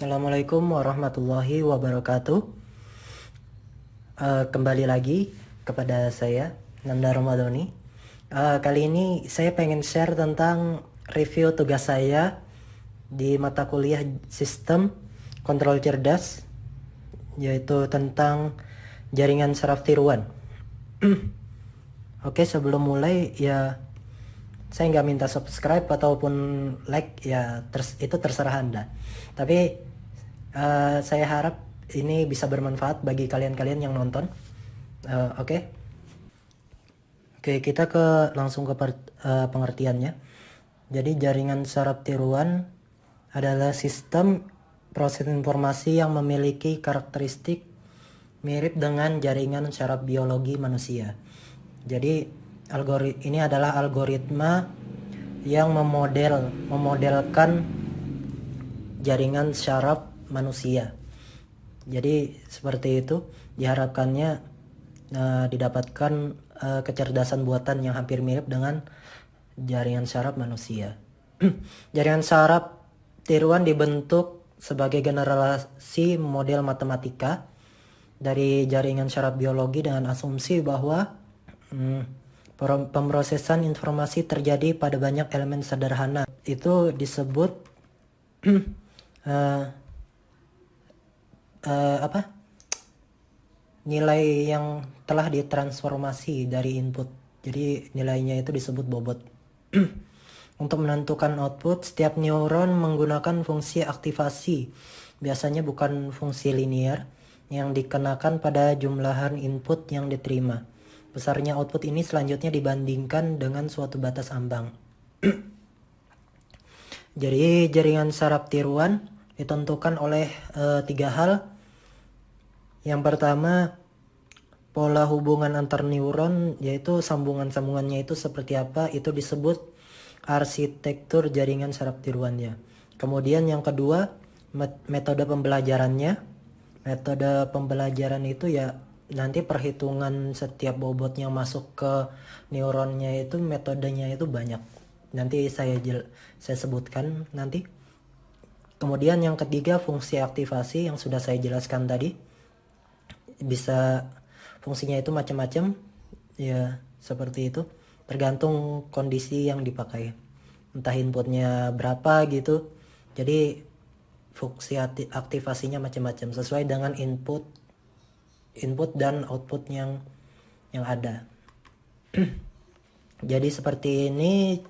Assalamualaikum warahmatullahi wabarakatuh. Kembali lagi kepada saya, Nanda Ramadhani. Kali ini saya pengen share tentang review tugas saya di mata kuliah Sistem Kontrol Cerdas, yaitu tentang jaringan saraf tiruan. Oke, sebelum mulai ya saya nggak minta subscribe ataupun like, ya itu terserah Anda. Tapi saya harap ini bisa bermanfaat bagi kalian-kalian yang nonton. Oke, kita langsung ke pengertiannya. Jadi jaringan saraf tiruan adalah sistem proses informasi yang memiliki karakteristik mirip dengan jaringan saraf biologi manusia. Jadi ini adalah algoritma yang memodelkan jaringan saraf manusia. Jadi seperti itu diharapkannya didapatkan kecerdasan buatan yang hampir mirip dengan jaringan saraf manusia. Jaringan saraf tiruan dibentuk sebagai generasi model matematika dari jaringan saraf biologi dengan asumsi bahwa pemrosesan informasi terjadi pada banyak elemen sederhana. Itu disebut nilai yang telah ditransformasi dari input. Jadi nilainya itu disebut bobot. Untuk menentukan output, setiap neuron menggunakan fungsi aktivasi, biasanya bukan fungsi linear, yang dikenakan pada jumlahan input yang diterima. Besarnya output ini selanjutnya dibandingkan dengan suatu batas ambang. Jadi jaringan saraf tiruan ditentukan oleh 3 hal. Yang pertama, pola hubungan antar neuron, yaitu sambungan-sambungannya itu seperti apa, itu disebut arsitektur jaringan saraf tiruannya. Kemudian yang kedua, metode pembelajarannya. Metode pembelajaran itu ya nanti perhitungan setiap bobotnya masuk ke neuronnya, itu metodenya itu banyak. Nanti saya sebutkan nanti. Kemudian yang ketiga, fungsi aktivasi yang sudah saya jelaskan tadi. Bisa fungsinya itu macam-macam, ya seperti itu. Tergantung kondisi yang dipakai. Entah inputnya berapa gitu. Jadi fungsi aktivasinya macam-macam sesuai dengan input dan output yang ada. Jadi seperti ini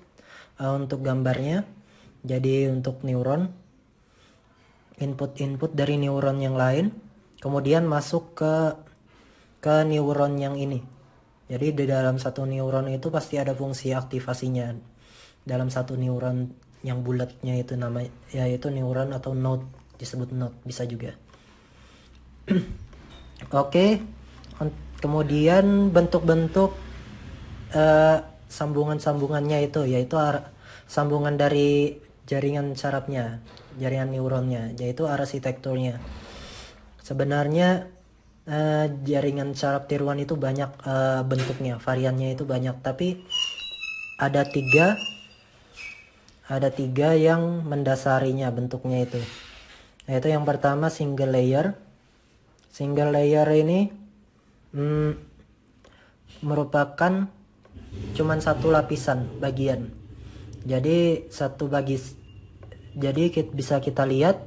untuk gambarnya. Jadi untuk neuron, input dari neuron yang lain kemudian masuk ke neuron yang ini. Jadi di dalam satu neuron itu pasti ada fungsi aktivasinya. Dalam satu neuron yang bulatnya itu namanya yaitu neuron atau node, disebut node bisa juga. Oke, kemudian bentuk-bentuk sambungan-sambungannya itu yaitu sambungan dari jaringan sarafnya, jaringan neuronnya, yaitu arsitekturnya. Sebenarnya jaringan saraf tiruan itu banyak bentuknya, variannya itu banyak, tapi ada tiga yang mendasarinya bentuknya itu. Yaitu yang pertama single layer. Single layer ini merupakan cuman satu lapisan bagian. Jadi bisa kita lihat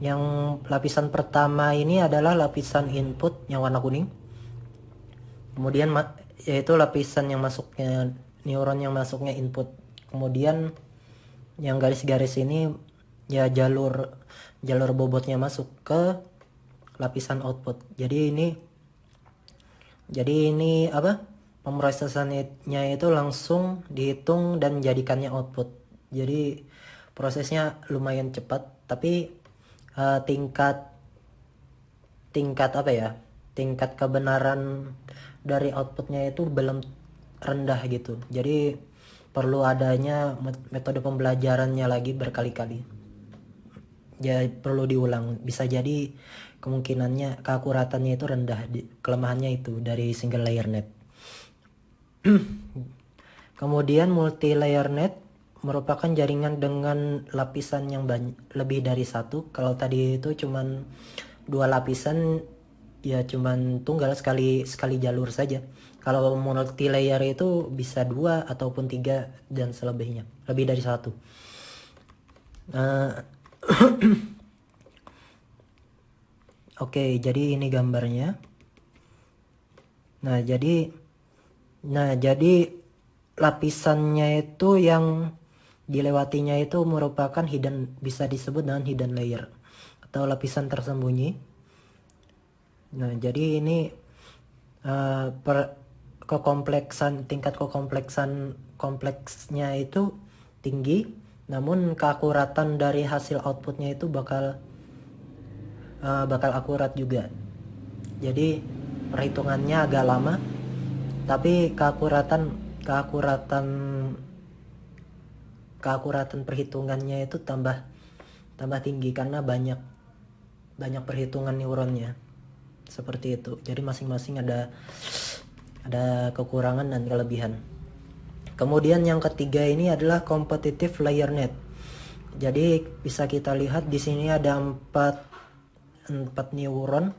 yang lapisan pertama ini adalah lapisan input yang warna kuning. Kemudian yaitu lapisan yang masuknya neuron yang masuknya input. Kemudian yang garis-garis ini ya jalur bobotnya masuk ke lapisan output. Jadi ini pemrosesannya itu langsung dihitung dan menjadikannya output. Jadi prosesnya lumayan cepat, tapi tingkat kebenaran dari outputnya itu belum rendah gitu. Jadi perlu adanya metode pembelajarannya lagi berkali-kali. Ya perlu diulang. Bisa jadi kemungkinannya keakuratannya itu rendah. Kelemahannya itu dari single layer net. Kemudian multi layer net merupakan jaringan dengan lapisan yang lebih dari satu. Kalau tadi itu cuman 2 lapisan, ya cuman tunggal sekali jalur saja. Kalau multi layer itu bisa 2 ataupun 3 dan selebihnya, lebih dari satu. Oke, jadi ini gambarnya. Nah, jadi lapisannya itu yang dilewatinya itu merupakan bisa disebut dengan hidden layer atau lapisan tersembunyi. Nah, jadi ini tingkat kompleksnya itu tinggi, namun keakuratan dari hasil outputnya itu bakal akurat juga. Jadi perhitungannya agak lama, tapi keakuratan perhitungannya itu tambah tinggi karena banyak perhitungan neuronnya. Seperti itu. Jadi masing-masing ada kekurangan dan kelebihan. Kemudian yang ketiga ini adalah competitive layer net. Jadi bisa kita lihat di sini ada 4 neuron.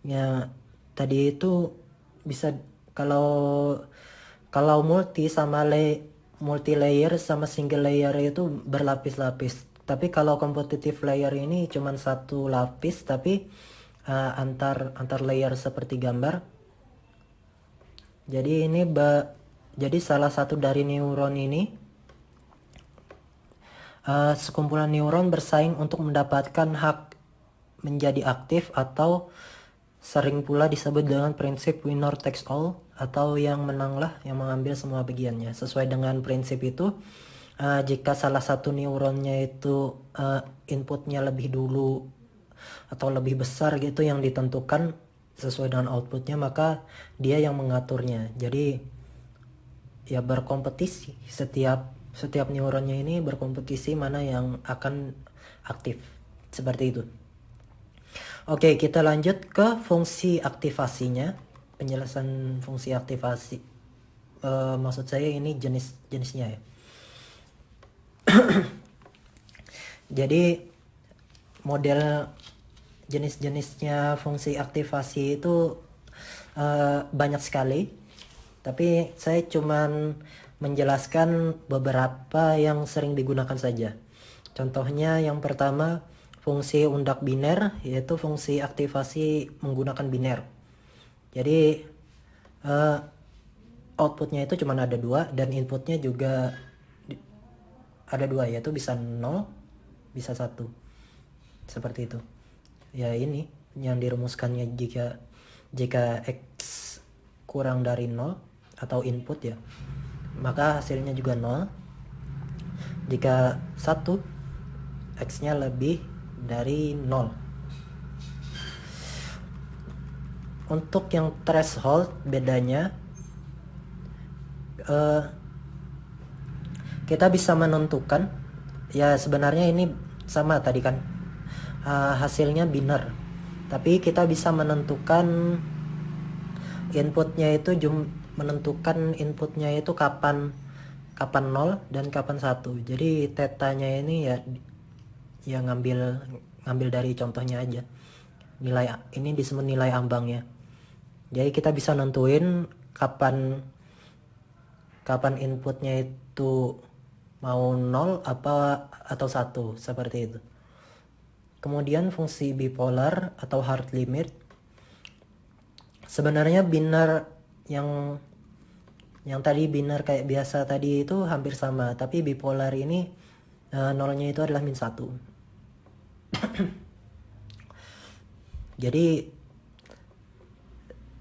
Ya, tadi itu bisa kalau multi layer sama single layer itu berlapis-lapis. Tapi kalau competitive layer ini cuma 1 lapis, tapi antar layer seperti gambar. Jadi jadi salah satu dari neuron ini, sekumpulan neuron bersaing untuk mendapatkan hak menjadi aktif, atau sering pula disebut dengan prinsip winner takes all, atau yang menanglah yang mengambil semua bagiannya. Sesuai dengan prinsip itu, jika salah satu neuronnya itu inputnya lebih dulu atau lebih besar gitu yang ditentukan sesuai dengan outputnya, maka dia yang mengaturnya. Jadi ya berkompetisi, setiap neuronnya ini berkompetisi mana yang akan aktif, seperti itu. Oke, kita lanjut ke fungsi aktivasinya. Penjelasan fungsi aktivasi, maksud saya ini jenisnya ya. Jadi model jenis-jenisnya fungsi aktivasi itu banyak sekali, tapi saya cuman menjelaskan beberapa yang sering digunakan saja. Contohnya yang pertama, fungsi undak biner, yaitu fungsi aktivasi menggunakan biner. Jadi outputnya itu cuma ada 2 dan inputnya juga ada 2, yaitu bisa 0, bisa 1. Seperti itu. Ya, ini yang dirumuskannya jika X kurang dari 0 atau input ya, maka hasilnya juga 0. Jika 1, X-nya lebih dari 0. Untuk yang threshold, bedanya kita bisa menentukan, ya sebenarnya ini sama tadi kan, hasilnya biner, tapi kita bisa menentukan inputnya itu kapan 0 dan kapan 1. Jadi tetanya ini ya ngambil dari contohnya aja. Nilai ini disebut nilai ambangnya. Jadi kita bisa nentuin kapan inputnya itu mau 0 atau 1, seperti itu. Kemudian fungsi bipolar atau hard limit. Sebenarnya biner yang tadi biner kayak biasa tadi itu hampir sama, tapi bipolar ini nolnya itu adalah -1.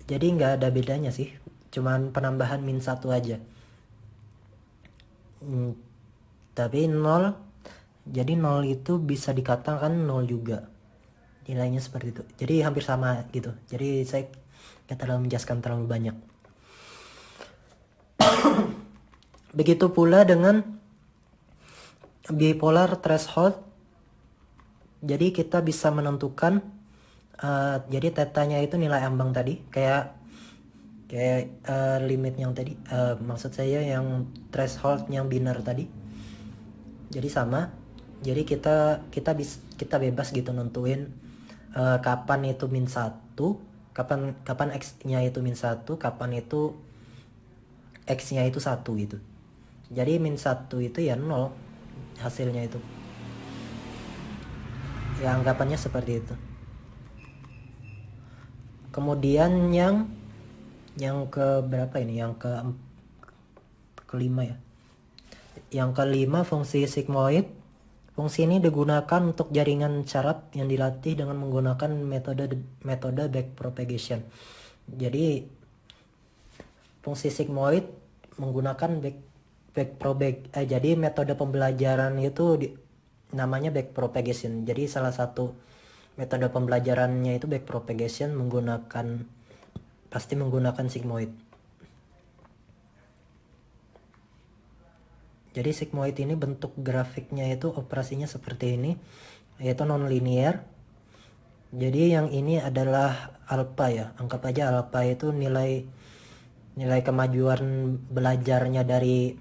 jadi nggak ada bedanya sih, cuman penambahan -1 aja. Tapi 0, jadi 0 itu bisa dikatakan 0 juga nilainya, seperti itu. Jadi hampir sama gitu. Jadi saya nggak terlalu menjelaskan terlalu banyak. Begitu pula dengan bipolar threshold. Jadi kita bisa menentukan, jadi tetanya itu nilai ambang tadi, kayak limit yang tadi, maksud saya yang threshold yang biner tadi. Jadi sama. Jadi kita bebas gitu nentuin kapan itu min 1, kapan x-nya itu min 1, kapan itu x-nya itu 1 gitu. Jadi min 1 itu ya 0 hasilnya itu. Ya anggapannya seperti itu. Kemudian yang ke berapa ini? Kelima ya. Yang kelima, fungsi sigmoid. Fungsi ini digunakan untuk jaringan syarat yang dilatih dengan menggunakan metode backpropagation. Jadi fungsi sigmoid menggunakan jadi metode pembelajaran itu namanya backpropagation. Jadi salah satu metode pembelajarannya itu backpropagation pasti menggunakan sigmoid. Jadi sigmoid ini bentuk grafiknya itu operasinya seperti ini, yaitu nonlinear. Jadi yang ini adalah alpha ya, anggap aja alpha itu nilai kemajuan belajarnya dari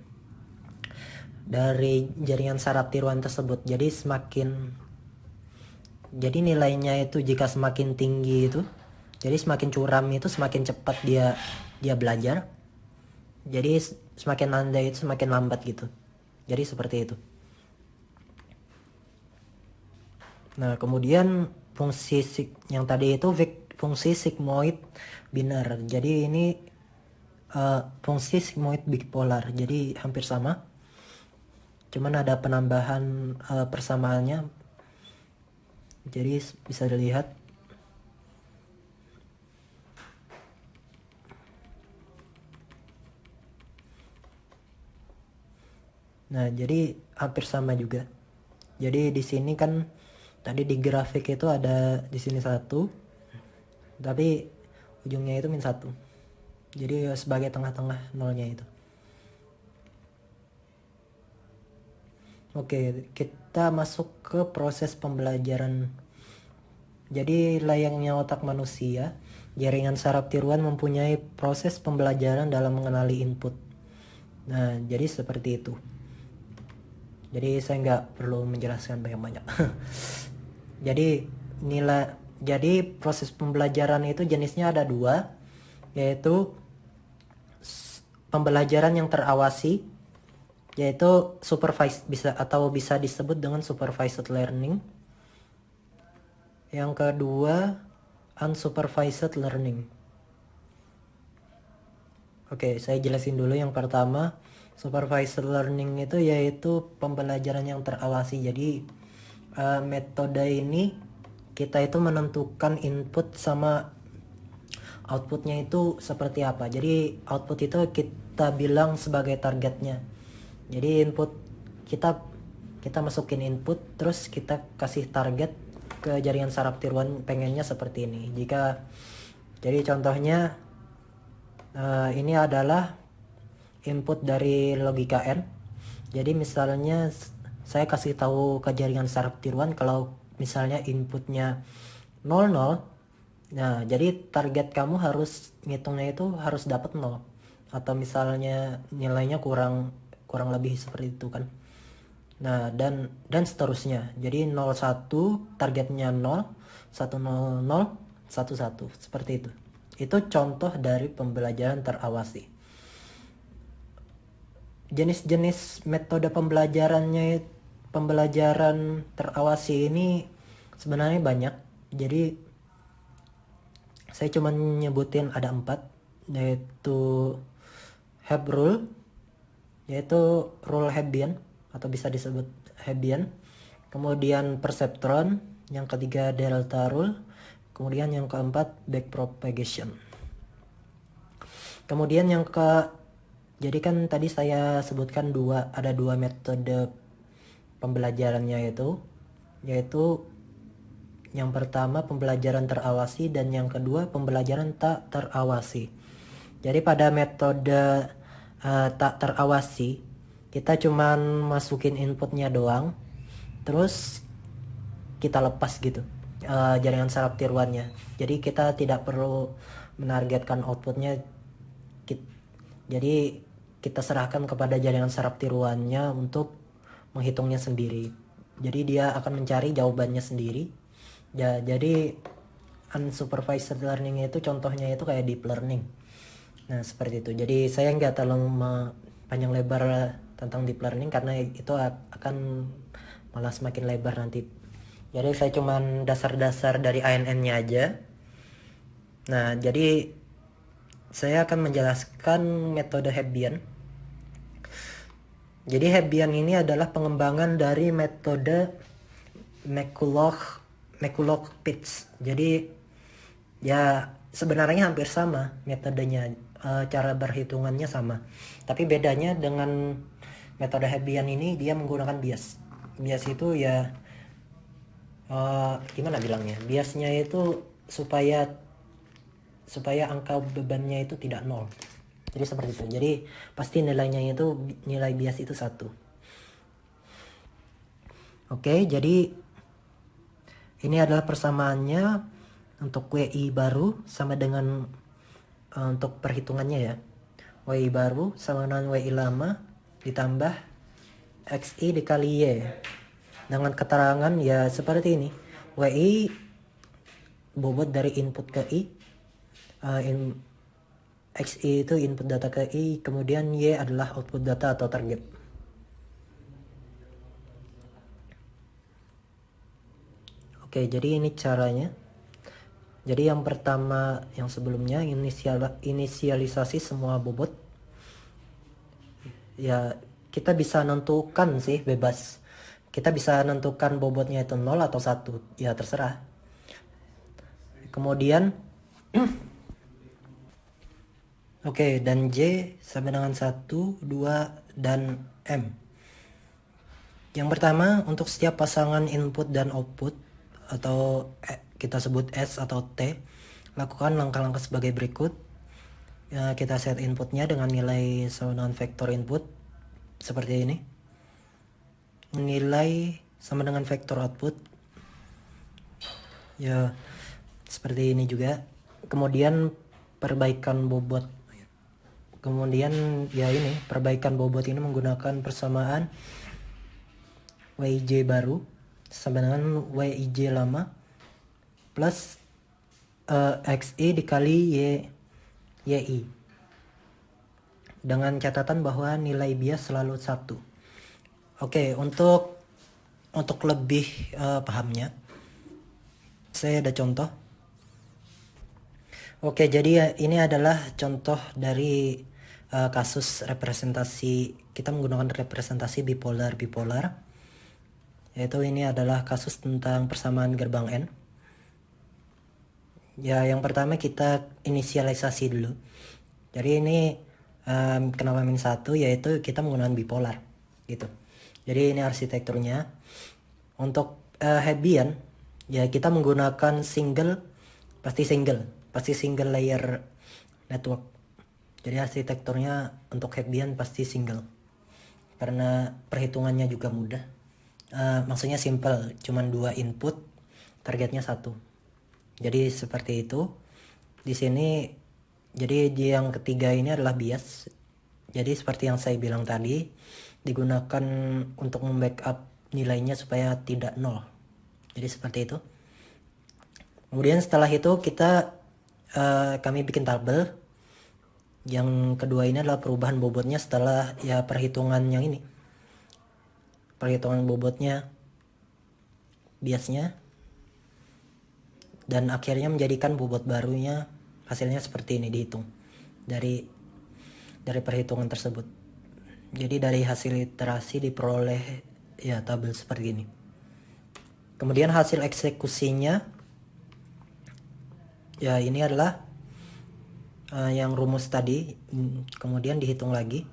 jaringan saraf tiruan tersebut. Jadi nilainya itu jika semakin tinggi itu, jadi semakin curam itu semakin cepat dia belajar. Jadi semakin landai itu semakin lambat gitu. Jadi seperti itu. Nah, kemudian fungsi yang tadi itu fungsi sigmoid binar. Jadi ini fungsi sigmoid bipolar. Jadi hampir sama. Cuman ada penambahan persamaannya. Jadi bisa dilihat. Nah, jadi hampir sama juga. Jadi di sini kan tadi di grafik itu ada di sini 1, tapi ujungnya itu min 1. Jadi sebagai tengah-tengah nolnya itu. Oke, kita masuk ke proses pembelajaran. Jadi layaknya otak manusia, jaringan saraf tiruan mempunyai proses pembelajaran dalam mengenali input. Nah, jadi seperti itu. Jadi saya nggak perlu menjelaskan banyak-banyak. Jadi proses pembelajaran itu jenisnya ada 2, yaitu pembelajaran yang terawasi, yaitu supervised bisa disebut dengan supervised learning. Yang kedua, unsupervised learning. Oke, saya jelasin dulu yang pertama. Supervised learning itu yaitu pembelajaran yang terawasi. Jadi metode ini kita itu menentukan input sama outputnya itu seperti apa. Jadi output itu kita bilang sebagai targetnya. Jadi input kita masukin input, terus kita kasih target ke jaringan saraf tiruan pengennya seperti ini. Jadi contohnya ini adalah input dari logika N. Jadi misalnya saya kasih tahu ke jaringan saraf tiruan kalau misalnya inputnya 00. Nah, jadi target kamu harus ngitungnya itu harus dapat 0. Atau misalnya nilainya kurang lebih seperti itu kan. Nah, dan seterusnya. Jadi 01 targetnya 0, 100, 11 seperti itu. Itu contoh dari pembelajaran terawasi. Jenis-jenis metode pembelajaran terawasi ini sebenarnya banyak. Jadi saya cuma nyebutin ada 4, yaitu Hebb rule, yaitu rule Hebbian atau bisa disebut Hebbian. Kemudian perceptron, yang ketiga delta rule, kemudian yang keempat backpropagation. Kemudian jadi kan tadi saya sebutkan ada dua metode pembelajarannya yaitu yang pertama pembelajaran terawasi dan yang kedua pembelajaran tak terawasi. Jadi pada metode tak terawasi kita cuman masukin inputnya doang, terus kita lepas gitu jaringan saraf tiruannya. Jadi kita tidak perlu menargetkan outputnya. Jadi kita serahkan kepada jaringan saraf tiruannya untuk menghitungnya sendiri. Jadi dia akan mencari jawabannya sendiri. Ya, jadi unsupervised learning itu contohnya itu kayak deep learning. Nah, seperti itu. Jadi saya nggak terlalu panjang lebar tentang deep learning karena itu akan malah semakin lebar nanti. Jadi saya cuman dasar-dasar dari ANN-nya aja. Nah, jadi saya akan menjelaskan metode Hebbian. Jadi Hebbian ini adalah pengembangan dari metode McCulloch-Pitts. Jadi ya sebenarnya hampir sama metodenya, cara berhitungannya sama. Tapi bedanya dengan metode Hebbian ini dia menggunakan bias. Bias itu ya gimana bilangnya? Biasnya itu supaya angka bebannya itu tidak nol. Jadi seperti itu. Jadi pasti nilainya itu nilai bias itu 1. Oke, jadi ini adalah persamaannya untuk WI baru sama dengan untuk perhitungannya ya. WI baru sama dengan WI lama ditambah XI dikali Y. Dengan keterangan ya seperti ini. WI bobot dari input ke I. XI itu input data ke I, kemudian Y adalah output data atau target. Oke, jadi ini caranya. Jadi yang pertama, yang sebelumnya inisialisasi semua bobot. Ya, kita bisa nentukan sih bebas. Kita bisa nentukan bobotnya itu 0 atau 1. Ya, terserah. Kemudian oke, dan J sama dengan 1, 2, dan M. Yang pertama, untuk setiap pasangan input dan output, atau kita sebut S atau T, lakukan langkah-langkah sebagai berikut. Ya, kita set inputnya dengan nilai sama dengan vektor input, seperti ini. Nilai sama dengan vektor output. Ya, seperti ini juga. Kemudian perbaikan bobot. Kemudian ya ini, perbaikan bobot ini menggunakan persamaan WIJ baru sama dengan WIJ lama plus XI dikali YI, dengan catatan bahwa nilai bias selalu 1. Oke, untuk lebih pahamnya saya ada contoh. Oke, jadi ini adalah contoh dari kasus representasi. Kita menggunakan representasi bipolar, yaitu ini adalah kasus tentang persamaan gerbang N. Ya, yang pertama kita inisialisasi dulu. Jadi ini kenapa -1, yaitu kita menggunakan bipolar gitu. Jadi ini arsitekturnya. Untuk Hebbian ya kita menggunakan pasti single layer network. Jadi arsitekturnya untuk Hebbian pasti single, karena perhitungannya juga mudah. Maksudnya simple, cuman 2 input, targetnya 1. Jadi seperti itu. Di sini jadi yang ketiga ini adalah bias. Jadi seperti yang saya bilang tadi, digunakan untuk membackup nilainya supaya tidak nol. Jadi seperti itu. Kemudian setelah itu kami bikin tabel. Yang kedua ini adalah perubahan bobotnya setelah ya perhitungan yang ini. Perhitungan bobotnya, biasnya, dan akhirnya menjadikan bobot barunya. Hasilnya seperti ini dihitung dari perhitungan tersebut. Jadi dari hasil iterasi diperoleh ya tabel seperti ini. Kemudian hasil eksekusinya ya ini adalah yang rumus tadi, kemudian dihitung lagi,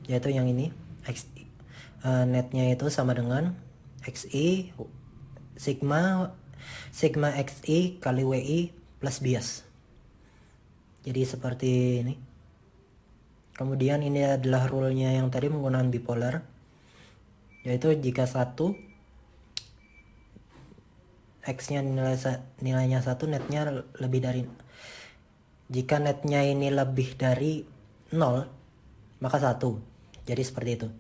yaitu yang ini. Netnya itu sama dengan XI sigma XI kali WI plus bias. Jadi seperti ini. Kemudian ini adalah rule-nya yang tadi menggunakan bipolar, yaitu jika 1 X-nya nilainya 1, netnya lebih dari, jika netnya ini lebih dari 0 maka 1. Jadi seperti itu.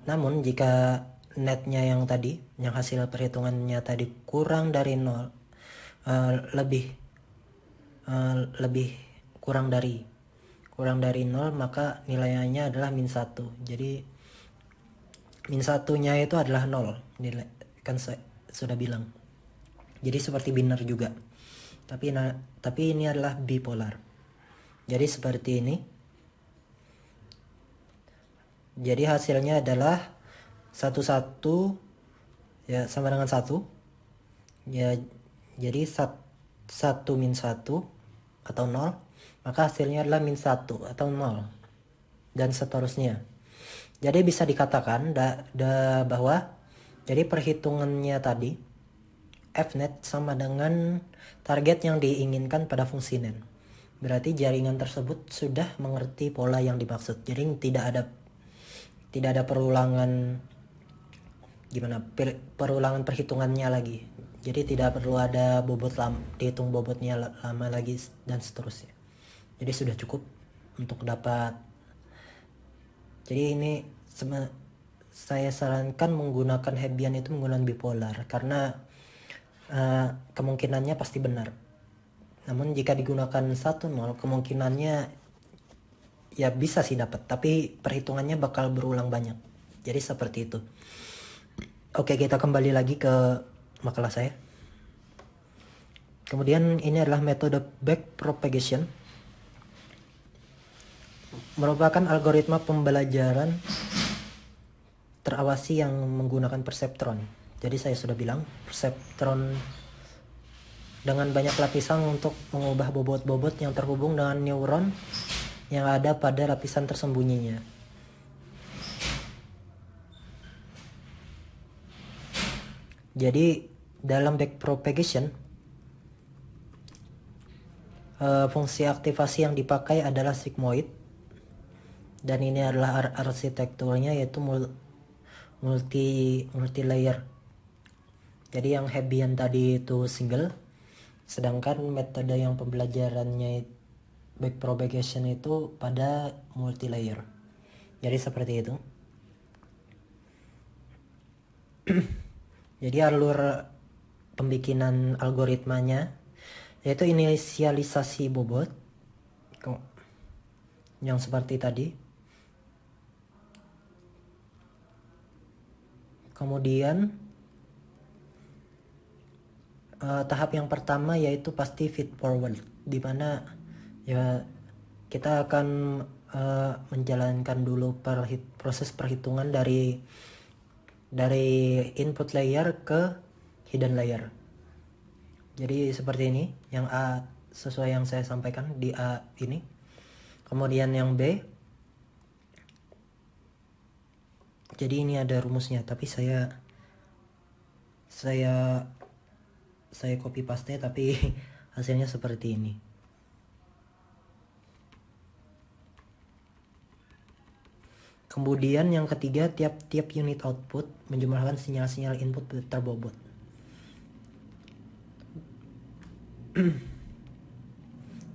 Namun jika netnya yang tadi, yang hasil perhitungannya tadi kurang dari 0, lebih kurang dari 0, maka nilainya adalah -1. Jadi -1-nya itu adalah 0. Nilai, kan saya sudah bilang. Jadi seperti biner juga. Tapi ini adalah bipolar. Jadi seperti ini. Jadi hasilnya adalah 11 ya sama dengan 1. Ya, jadi 1 min 1 atau 0, maka hasilnya adalah -1 atau 0 dan seterusnya. Jadi bisa dikatakan bahwa jadi perhitungannya tadi fnet sama dengan target yang diinginkan pada fungsi nen. Berarti jaringan tersebut sudah mengerti pola yang dimaksud. Jadi tidak ada perulangan perulangan perhitungannya lagi. Jadi tidak perlu ada bobot dihitung bobotnya lama lagi dan seterusnya. Jadi sudah cukup untuk dapat. Jadi ini saya sarankan menggunakan Hebbian itu menggunakan bipolar karena kemungkinannya pasti benar. Namun jika digunakan 1-0 kemungkinannya ya bisa sih dapat, tapi perhitungannya bakal berulang banyak. Jadi seperti itu. Oke, kita kembali lagi ke makalah saya. Kemudian ini adalah metode backpropagation. Merupakan algoritma pembelajaran terawasi yang menggunakan perseptron. Jadi saya sudah bilang, perseptron dengan banyak lapisan untuk mengubah bobot-bobot yang terhubung dengan neuron yang ada pada lapisan tersembunyinya. Jadi dalam backpropagation, fungsi aktivasi yang dipakai adalah sigmoid, dan ini adalah arsitekturnya yaitu multi layer. Jadi yang Hebbian tadi itu single, sedangkan metode yang pembelajarannya backpropagation itu pada multi layer. Jadi seperti itu. Jadi alur pembikinan algoritmanya yaitu inisialisasi bobot yang seperti tadi. Kemudian tahap yang pertama yaitu pasti feed forward, di mana ya kita akan menjalankan dulu proses perhitungan dari input layer ke hidden layer. Jadi seperti ini, yang A sesuai yang saya sampaikan di A ini. Kemudian yang B, jadi ini ada rumusnya, tapi saya copy paste, tapi hasilnya seperti ini. Kemudian yang ketiga, tiap unit output menjumlahkan sinyal-sinyal input terbobot.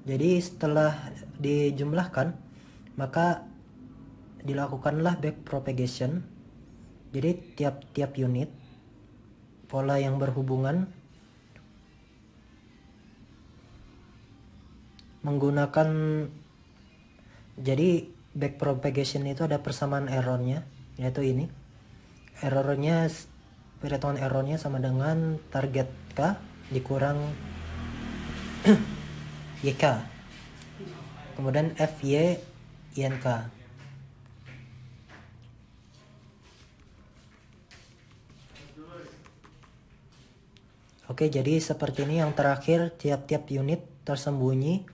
Jadi setelah dijumlahkan, maka dilakukanlah backpropagation. Jadi tiap unit pola yang berhubungan menggunakan, jadi backpropagation itu ada persamaan errornya, yaitu ini. Perhitungan errornya sama dengan target K dikurang YK. Kemudian FY INK. Oke, jadi seperti ini. Yang terakhir, tiap unit tersembunyi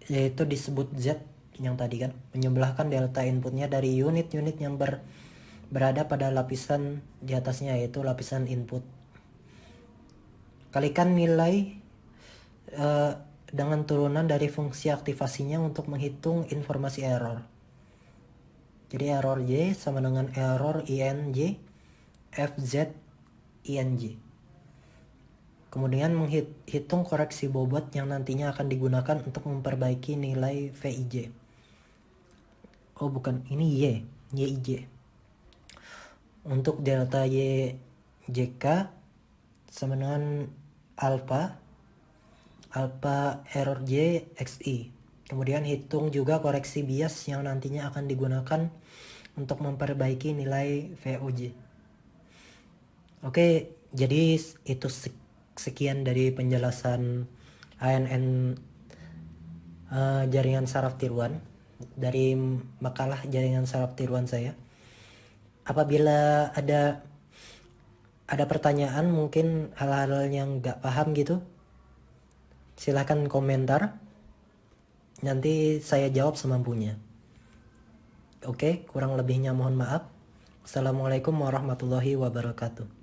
yaitu disebut Z yang tadi kan, menjumlahkan delta inputnya dari unit-unit yang berada pada lapisan di atasnya, yaitu lapisan input. Kalikan nilai dengan turunan dari fungsi aktivasinya untuk menghitung informasi error. Jadi error Y sama dengan error INJ FZ INJ. Kemudian menghitung koreksi bobot yang nantinya akan digunakan untuk memperbaiki nilai VIJ. Oh bukan, ini Y. YIJ. Untuk delta Y JK sama dengan alpha error J XI. Kemudian hitung juga koreksi bias yang nantinya akan digunakan untuk memperbaiki nilai VOJ. Oke, jadi itu sekian dari penjelasan ANN jaringan saraf tiruan dari makalah jaringan saraf tiruan saya. Apabila ada pertanyaan, mungkin hal-hal yang gak paham gitu, silahkan komentar, nanti saya jawab semampunya. Oke, kurang lebihnya mohon maaf. Assalamualaikum warahmatullahi wabarakatuh.